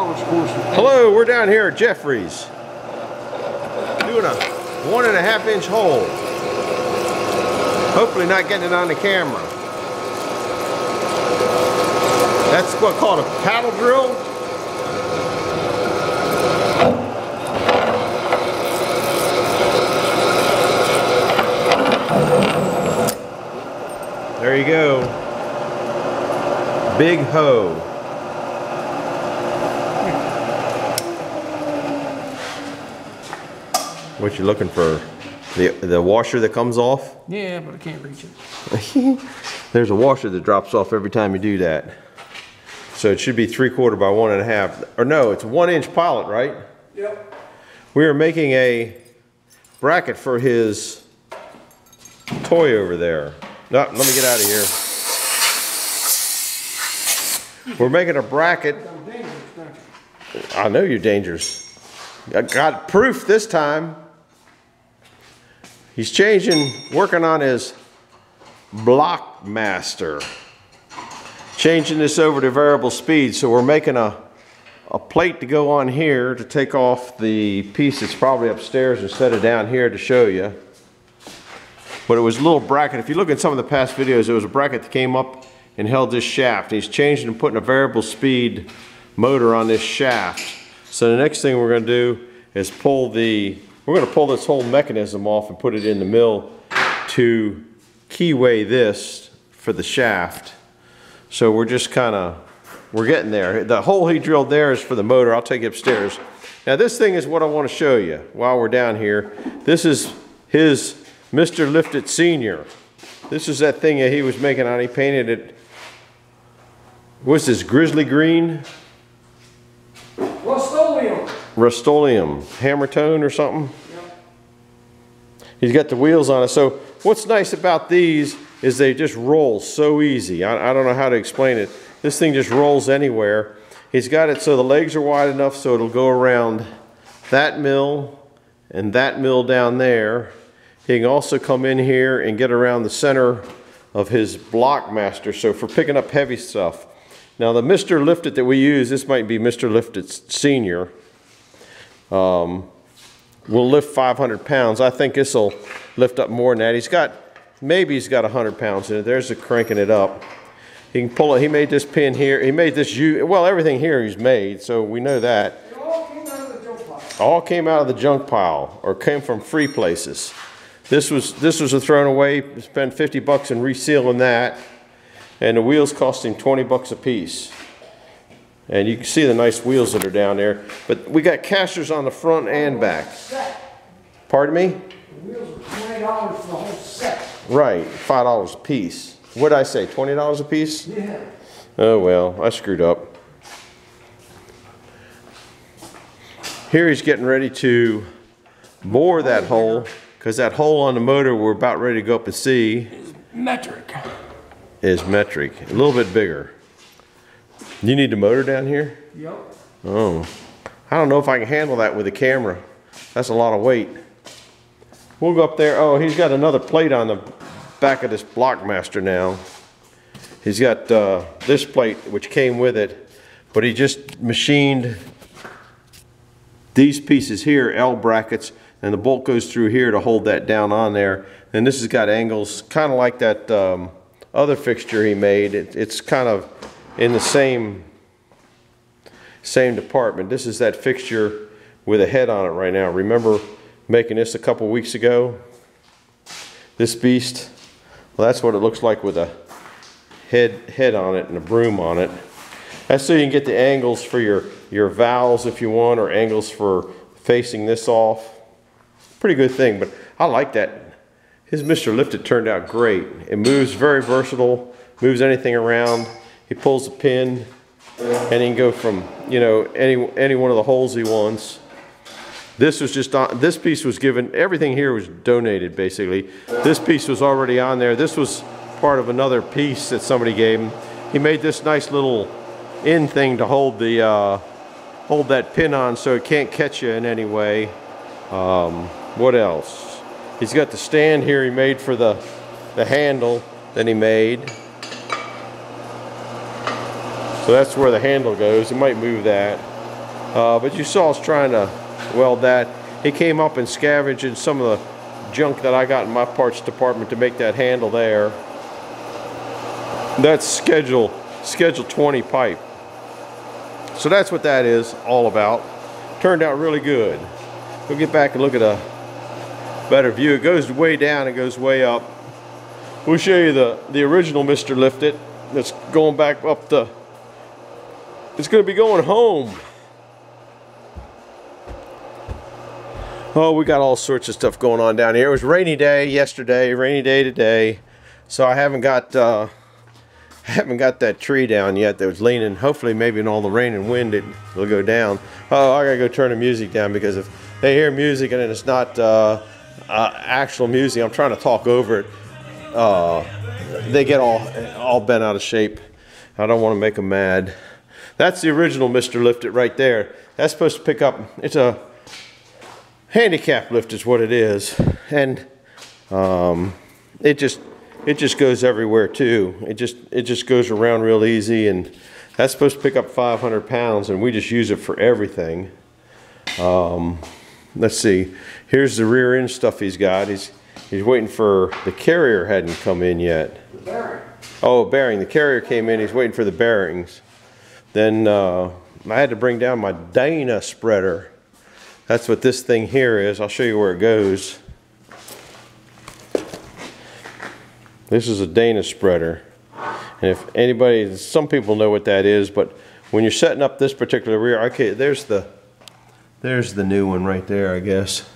Hello, we're down here at Jeffrey's doing a 1.5 inch hole. Hopefully not getting it on the camera. That's what's called a paddle drill. There you go. Big hoe. What you looking for? The washer that comes off? Yeah, but I can't reach it. There's a washer that drops off every time you do that. So it should be 3/4 by 1.5. Or no, it's a 1 inch pilot, right? Yep. We are making a bracket for his toy over there. No, let me get out of here. We're making a bracket. I know you're dangerous. I got proof this time. He's working on his Blockmaster. Changing this over to variable speed. So we're making a plate to go on here to take off the piece that's probably upstairs instead of down here to show you. But it was a little bracket. If you look at some of the past videos, there was a bracket that came up and held this shaft. He's changing and putting a variable speed motor on this shaft. So the next thing we're going to do is pull this whole mechanism off and put it in the mill to keyway this for the shaft. So we're just we're getting there. The hole he drilled there is for the motor. I'll take it upstairs. Now this thing is what I want to show you while we're down here. This is his Mr. Lift It Senior. This is that thing that he was making on. He painted it. What's this, grizzly green? Rust-Oleum. Rust-Oleum, hammer tone or something? Yep. He's got the wheels on it. So what's nice about these is they just roll so easy. I don't know how to explain it. This thing just rolls anywhere. He's got it so the legs are wide enough so it'll go around that mill and that mill down there. He can also come in here and get around the center of his Blockmaster, so for picking up heavy stuff. Now the Mr. Lift It that we use, this might be Mr. Lift It Senior, will lift 500 pounds. I think this will lift up more than that. Maybe he's got 100 pounds in it. There's the cranking it up. He can pull it. He made this pin here. He made this, well, everything here he's made, so we know that. It all came out of the junk pile. All came out of the junk pile, or came from free places. This was a thrown away. Spent 50 bucks in resealing that, and the wheels cost him 20 bucks a piece. And you can see the nice wheels that are down there. But we got casters on the front and back. Pardon me? The wheels are $20 for the whole set. Right, $5 a piece. What did I say, $20 a piece? Yeah. Oh well, I screwed up. Here he's getting ready to bore that hole, because that hole on the motor we're about ready to go up and see is metric, a little bit bigger. You need the motor down here? Yep. Oh, I don't know if I can handle that with the camera. That's a lot of weight. We'll go up there. Oh, he's got another plate on the back of this Blockmaster now. He's got this plate which came with it, but he just machined these pieces here, L brackets, and the bolt goes through here to hold that down on there. And this has got angles kind of like that other fixture he made. It's kind of in the same department. This is that fixture with a head on it right now. Remember making this a couple weeks ago? This beast, well, that's what it looks like with a head on it and a broom on it. That's so you can get the angles for your valves if you want, or angles for facing this off. Pretty good thing, but I like that. His Mr. Lift It turned out great. It moves, very versatile, moves anything around. He pulls the pin and he can go from, you know, any one of the holes he wants. This was just on, this piece was given, everything here was donated basically. This piece was already on there. This was part of another piece that somebody gave him. He made this nice little end thing to hold the hold that pin on so it can't catch you in any way. What else? He's got the stand here he made for the handle that he made. So that's where the handle goes. You might move that. But you saw us trying to weld that. He came up and scavenged some of the junk that I got in my parts department to make that handle there. That's schedule 20 pipe. So that's what that is all about. Turned out really good. We'll get back and look at a better view. It goes way down, it goes way up. We'll show you the original Mr. Lift It. That's going back up the, it's going to be going home. Oh, we got all sorts of stuff going on down here. It was a rainy day yesterday, rainy day today. So I haven't got that tree down yet that was leaning. Hopefully maybe in all the rain and wind it'll go down. Oh, I gotta go turn the music down, because if they hear music and it's not actual music, I'm trying to talk over it, they get all bent out of shape. I don't want to make them mad. That's the original Mr. Lift It right there. That's supposed to pick up, it's a handicap lift is what it is. And it just goes everywhere too. It just goes around real easy, and that's supposed to pick up 500 pounds, and we just use it for everything. Let's see. Here's the rear end stuff he's got. He's waiting for the carrier hadn't come in yet. The bearing. Oh, bearing. The carrier came in. He's waiting for the bearings. Then I had to bring down my Dana spreader. That's what this thing here is. I'll show you where it goes. This is a Dana spreader, and if anybody, some people know what that is, but when you're setting up this particular rear, okay, there's the new one right there, I guess,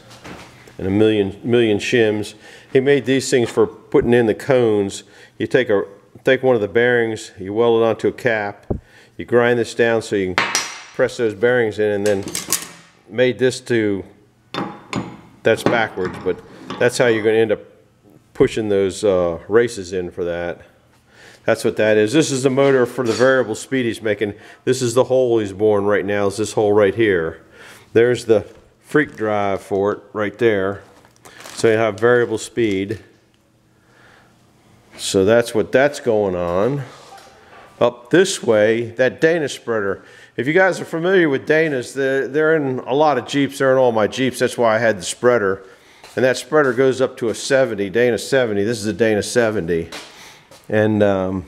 and a million shims. He made these things for putting in the cones. You take one of the bearings, you weld it onto a cap, you grind this down so you can press those bearings in, and then made this to, that's backwards, but that's how you're going to end up pushing those races in for that. That's what that is. This is the motor for the variable speed he's making. This is the hole he's boring right now, is this hole right here. There's the freak drive for it right there. So you have variable speed. So that's what that's going on. Up this way, that Dana spreader. If you guys are familiar with Danas, they're in a lot of Jeeps. They're in all my Jeeps. That's why I had the spreader. And that spreader goes up to a 70, Dana 70. This is a Dana 70. And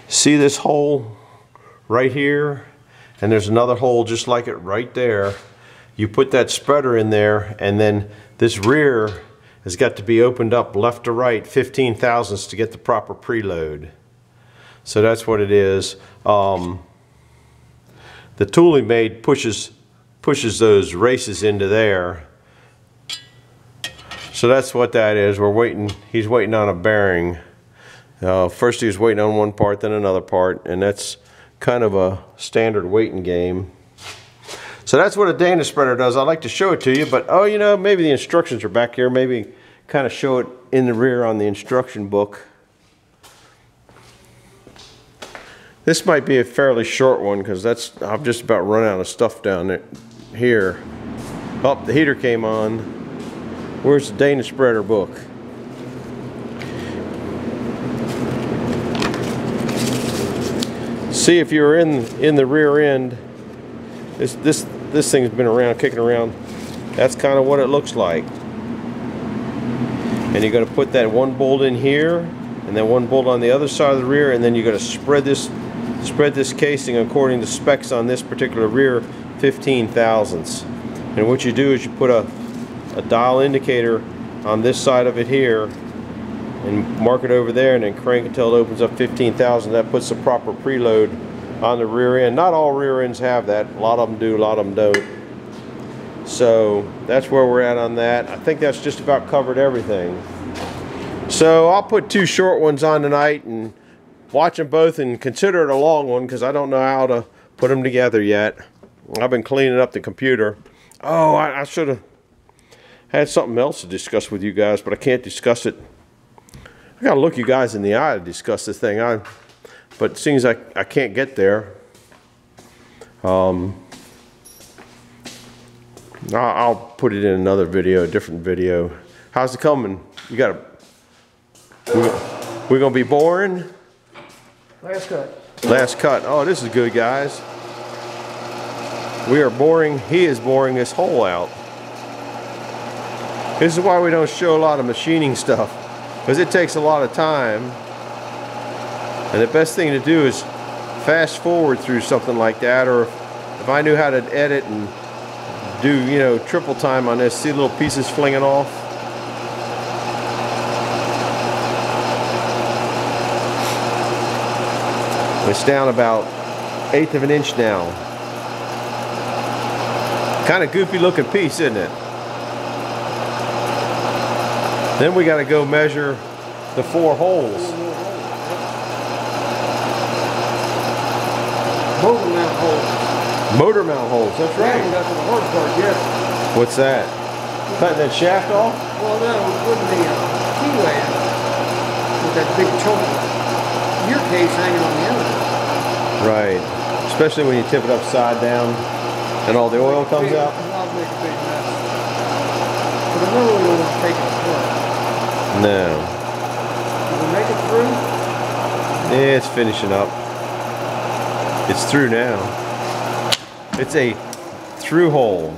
see this hole right here? And there's another hole just like it right there. You put that spreader in there, and then this rear has got to be opened up left to right 15 thousandths to get the proper preload. So that's what it is. The tool he made pushes those races into there. So that's what that is. We're waiting. He's waiting on a bearing. First he was waiting on one part, then another part, and that's kind of a standard waiting game. So that's what a Dana spreader does. I'd like to show it to you, but oh, you know, maybe the instructions are back here. Maybe kind of show it in the rear on the instruction book. This might be a fairly short one because I've just about run out of stuff down there, here. Oh, the heater came on. Where's the Dana spreader book? See, if you're in the rear end, this thing's been around, kicking around. That's kind of what it looks like. And you're going to put that one bolt in here, and then one bolt on the other side of the rear, and then you're going to spread this casing according to specs on this particular rear 15 thousandths. And what you do is you put a dial indicator on this side of it here and mark it over there, and then crank until it opens up 15 thousandths. That puts the proper preload on the rear end. Not all rear ends have that. A lot of them do, a lot of them don't. So that's where we're at on that. I think that's just about covered everything. So I'll put two short ones on tonight and watch them both, and consider it a long one because I don't know how to put them together yet. I've been cleaning up the computer. Oh, I should have had something else to discuss with you guys, but I can't discuss it. I gotta look you guys in the eye to discuss this thing. But it seems like I can't get there. I'll put it in another video, a different video. How's it coming? You got we're gonna be boring. Last cut. Last cut. Oh, this is good, guys. he is boring this hole out. This is why we don't show a lot of machining stuff, because it takes a lot of time. And the best thing to do is fast forward through something like that, or if I knew how to edit and do, you know, triple time on this, see little pieces flinging off. It's down about 1/8 of an inch now. Kind of goofy looking piece, isn't it? Then we got to go measure the 4 holes. Motor mount holes. Motor mount holes, that's Right. right. That's the hard part, yes. What's that? Cutting that shaft off? Well, no, it wouldn't be a T-land with that big chunk of gear case hanging on the end of it. Right. Especially when you tip it upside down and all the oil comes out. I'll make a big mess. But I know we won't take it apart. No. Did we make it through? Yeah, it's finishing up. It's through now. It's a through hole.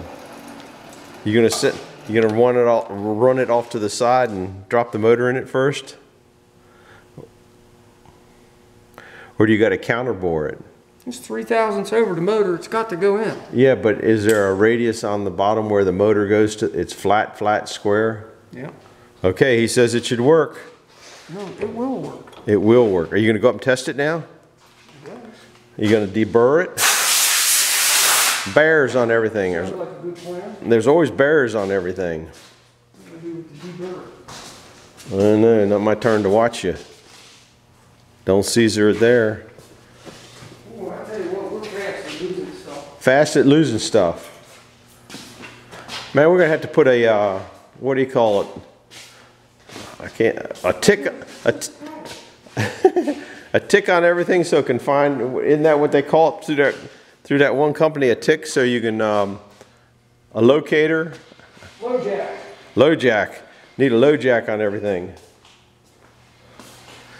You're gonna run it off to the side and drop the motor in it first? Or do you got to counter bore it? It's 3/1000ths over the motor. It's got to go in. Yeah, but is there a radius on the bottom where the motor goes to? It's flat, square? Yeah. Okay, he says it should work. No, it will work. It will work. Are you gonna go up and test it now? Yes. Are you gonna deburr it? Bears on everything. Sounds like a good plan. There's always bears on everything. What do we do with the deburr? I know, not my turn to watch you. Don't Caesar it there. Oh, I tell you what, we're fast at losing stuff. Fast at losing stuff. Man, we're gonna have to put a, what do you call it? I can't, a tick on everything so it can find, isn't that what they call it through that one company, a tick, so you can, a locator? Low jack. Low jack. Need a low jack on everything.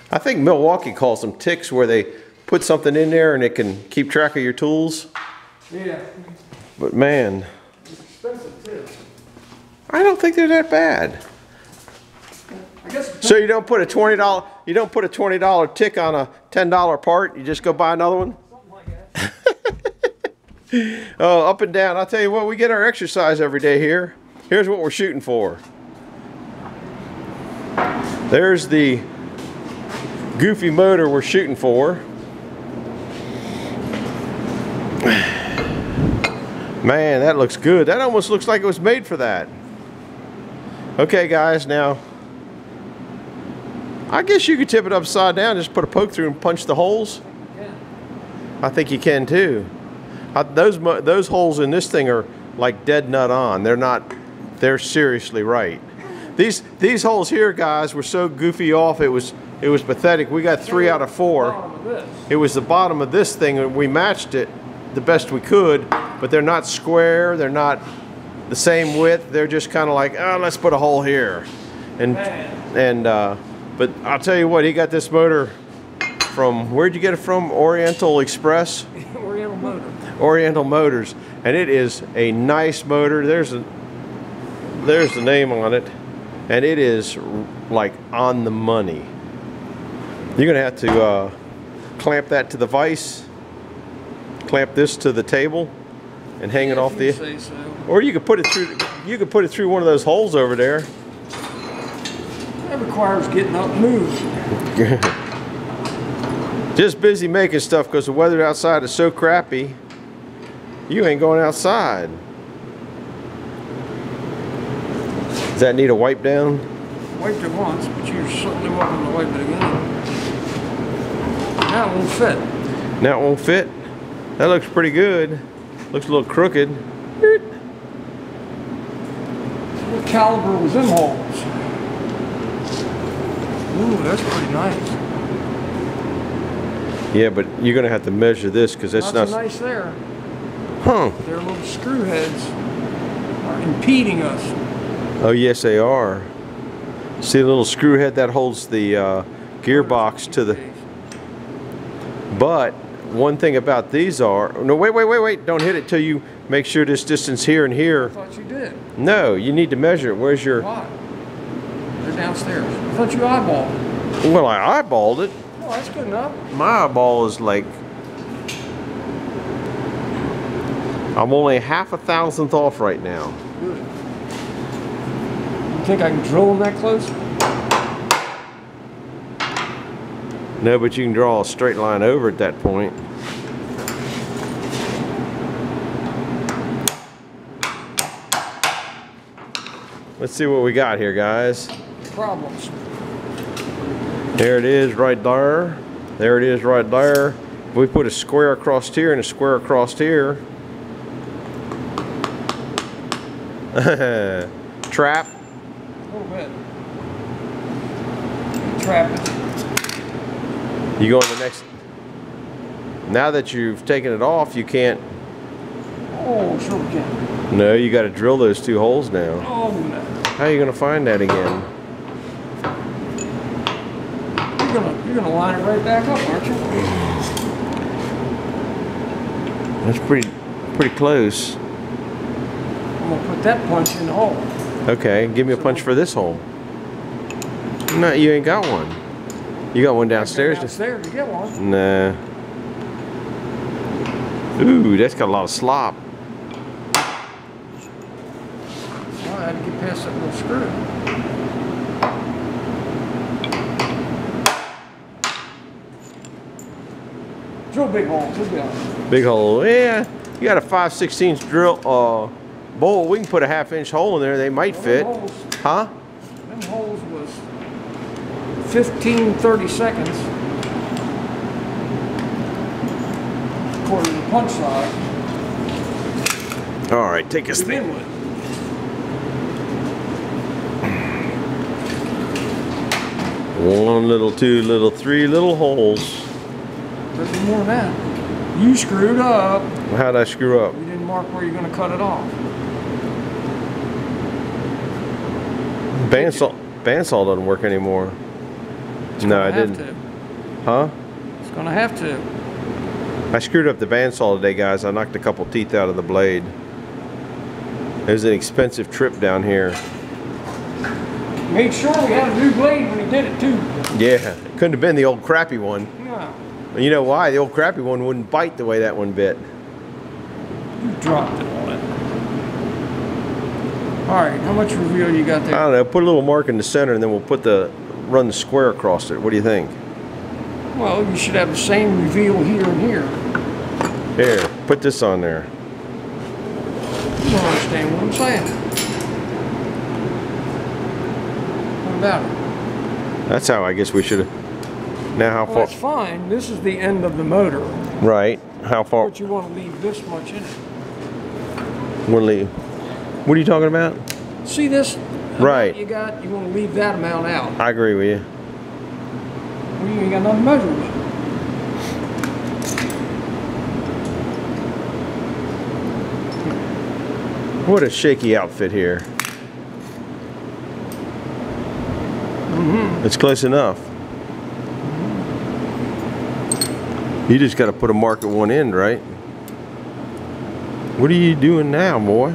I think Milwaukee calls them ticks, where they put something in there and it can keep track of your tools. Yeah. But man, It's expensive too. I don't think they're that bad. I guess. So you don't put a $20 tick on a $10 part. You just go buy another one. Something like that. Oh, up and down. I'll tell you what, we get our exercise every day here. Here's what we're shooting for. There's the goofy motor we're shooting for. Man, that looks good. That almost looks like it was made for that. Okay, guys, now I guess you could tip it upside down, just put a poke through and punch the holes. Yeah. I think you can too. Those holes in this thing are like dead nut on. They're seriously right. These holes here, guys, were so goofy off, it was pathetic. We got 3 out of 4. Bottom of this. It was the bottom of this thing, and we matched it the best we could, but they're not square, they're not the same width, they're just kind of like, oh, let's put a hole here. But I'll tell you what, he got this motor from, where'd you get it from? Oriental Express? Oriental motor. Oriental Motors, and it is a nice motor. There's the name on it, and it is like on the money. You're gonna have to clamp that to the vise, clamp this to the table, and hang it off the. Say so. Or you could put it through. You could put it through one of those holes over there. That requires getting up and moving. Just busy making stuff because the weather outside is so crappy. You ain't going outside. Does that need a wipe down? Wiped it once, but you're certainly welcome to wipe it again. Now it won't fit. Now it won't fit? That looks pretty good. Looks a little crooked. What caliber was them holes? Ooh, that's pretty nice. Yeah, but you're gonna have to measure this because it's Not not. so nice there. Huh? Their little screw heads are impeding us. Oh yes, they are. See the little screw head that holds the gearbox to the. But one thing about these are, no, wait, don't hit it till you make sure this distance here and I here. thought you did. No, you need to measure it. Where's your, Why? They're downstairs. I thought you eyeballed it. well, I eyeballed it. Oh, that's good enough. My eyeball is like, I'm only 1/2,000th off right now. Good. You think I can drill them that close? No, but you can draw a straight line over at that point. Let's see what we got here, guys. Problems. There it is right there. There it is right there. If we put a square across here and a square across here. Trap. A little bit. Trap it. You go on the next. Now that you've taken it off, you can't. Oh, sure we can. No, you got to drill those 2 holes now. Oh, no. How are you going to find that again? You're gonna line it right back up, aren't you? That's pretty close. I'm gonna put that punch in the hole. Okay, give me a punch for this hole. No, you ain't got one. You got one downstairs? Downstairs to get one. Nah. Ooh, that's got a lot of slop. Well, I had to get past that little screw. Drill big hole, big hole. Big hole. Yeah, you got a 5/16 drill bowl. We can put a 1/2-inch hole in there. They might fit. Huh? Them holes was 15-30 seconds. According to the punch size. All right, take us To there. begin with. One little, 2 little, 3 little holes. There's more than that. You screwed up. How'd I screw up? You didn't mark where you're going to cut it off. Bandsaw doesn't work anymore. No, I didn't. To. Huh? It's going to have to. I screwed up the bandsaw today, guys. I knocked a couple teeth out of the blade. It was an expensive trip down here. Made sure we had a new blade when he did it too. Yeah, it couldn't have been the old crappy one. No. You know why? The old crappy one wouldn't bite the way that one bit. You dropped it on it. Alright, how much reveal you got I there? don't know. Put a little mark in the center, and then we'll run the square across it. What do you think? Well, you should have the same reveal here and here. Here, put this on there. You don't understand what I'm saying. What about it? That's how I guess we should have. Now how Well, far? that's fine. This is the end of the motor. Right. How far? But you want to leave this much in it. What are you talking about? See this? Right. You want to leave that amount out. I agree with you. Well, you ain't got nothing to measure with. What a shaky outfit here. It's close enough. You just got to put a mark at one end, right? What are you doing now, boy?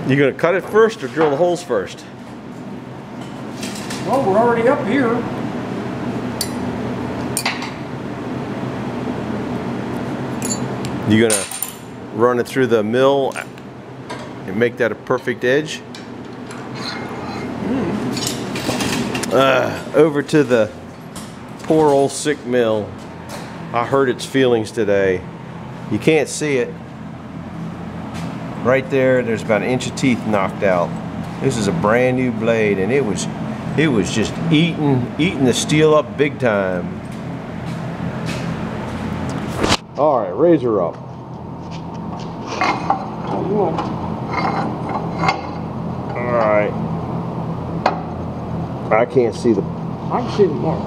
You gonna cut it first or drill the holes first? Well, we're already up here. You gonna run it through the mill and make that a perfect edge? Over to the poor old sick mill. I hurt its feelings today. You can't see it. Right there's about 1 inch of teeth knocked out. This is a brand new blade, and it was just eating the steel up big time. All right, raise her up. All right. I can't see the. I can see the mark.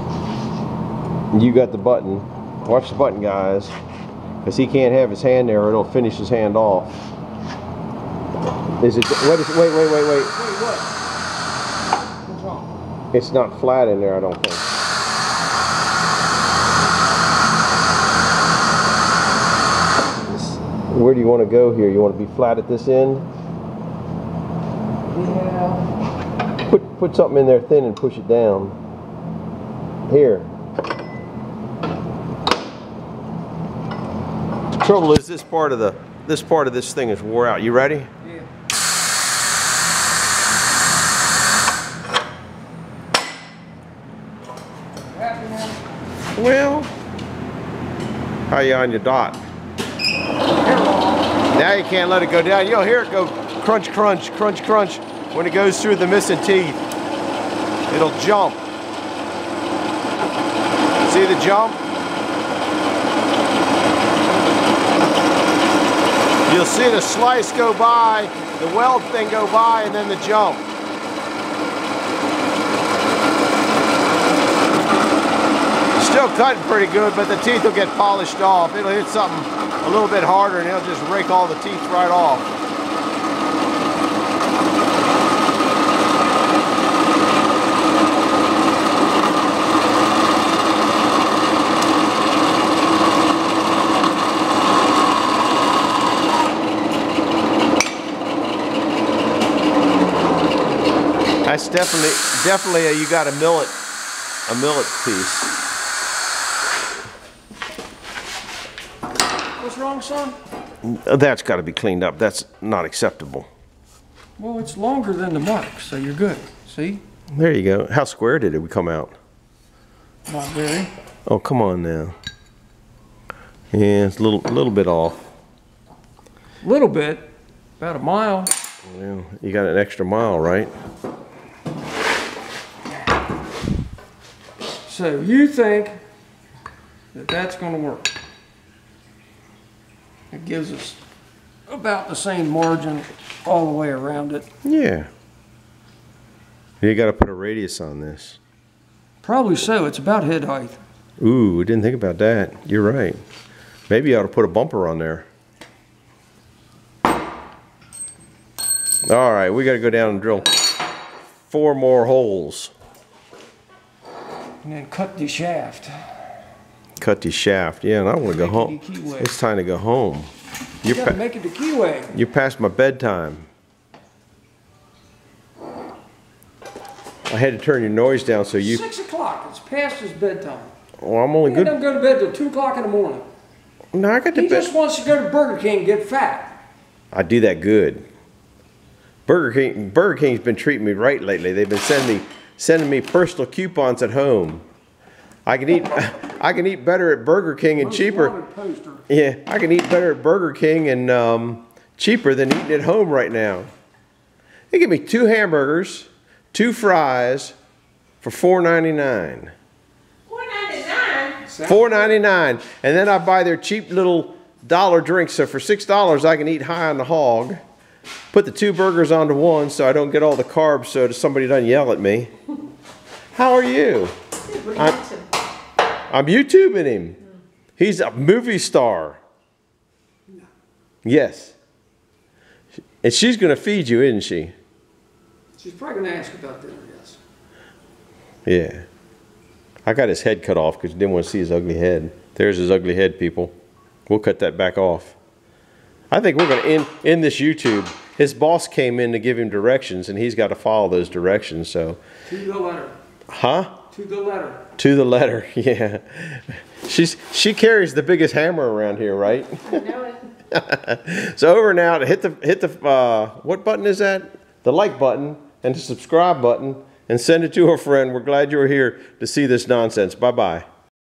You got the button. Watch the button, guys. Because he can't have his hand there or it'll finish his hand off. Is it, wait. Wait, what? What's wrong? It's not flat in there, I don't think. Where do you want to go here? You want to be flat at this end? Yeah. Put something in there thin and push it down. Here. The trouble is this part of this thing is wore out. You ready? Yeah. Happy now? Well, how you on your dot? Now you can't let it go down. You'll hear it go crunch, crunch, crunch, crunch. When it goes through the missing teeth, it'll jump. See the jump? You'll see the slice go by, the weld thing go by, and then the jump. Still cutting pretty good, but the teeth will get polished off. It'll hit something a little bit harder and it'll just rake all the teeth right off. That's definitely you got a millet piece. What's wrong, son? That's got to be cleaned up. That's not acceptable. Well, it's longer than the mark, so you're good. See? There you go. How square did it come out? Not very. Oh, come on now. Yeah, it's a little bit off. Little bit. About a mile. Well, you got an extra mile, right? So you think that that's going to work? It gives us about the same margin all the way around it. Yeah. You got to put a radius on this. Probably so. It's about head height. Ooh, we didn't think about that. You're right. Maybe you ought to put a bumper on there. All right, we got to go down and drill 4 more holes. And then cut the shaft. Cut the shaft. Yeah, and I want to go home. It's time to go home. You got to make it the keyway. You're past my bedtime. I had to turn your noise down so you... 6 o'clock. It's past his bedtime. Well, I'm only He good... doesn't go to bed till 2 o'clock in the morning. No, I got to He bed... just wants to go to Burger King and get fat. I do that good. Burger King's been treating me right lately. They've been sending me personal coupons at home. I can eat better at Burger King and cheaper. Yeah, I can eat better at Burger King and cheaper than eating at home right now. They give me 2 hamburgers, 2 fries for $4.99. $4.99? $4.99, and then I buy their cheap little dollar drinks. So for $6, I can eat high on the hog. Put the 2 burgers onto one so I don't get all the carbs so somebody doesn't yell at me. How are you? I'm YouTubing him. He's a movie star. Yes. And she's going to feed you, isn't she? She's probably going to ask about dinner, yes. Yeah. I got his head cut off because I didn't want to see his ugly head. There's his ugly head, people. We'll cut that back off. I think we're going to end this YouTube. His boss came in to give him directions, and he's got to follow those directions. So. To the letter. Huh? To the letter. To the letter, yeah. She carries the biggest hammer around here, right? I know it. So over now to hit the what button is that? The like button and the subscribe button, and send it to a friend. We're glad you were here to see this nonsense. Bye bye.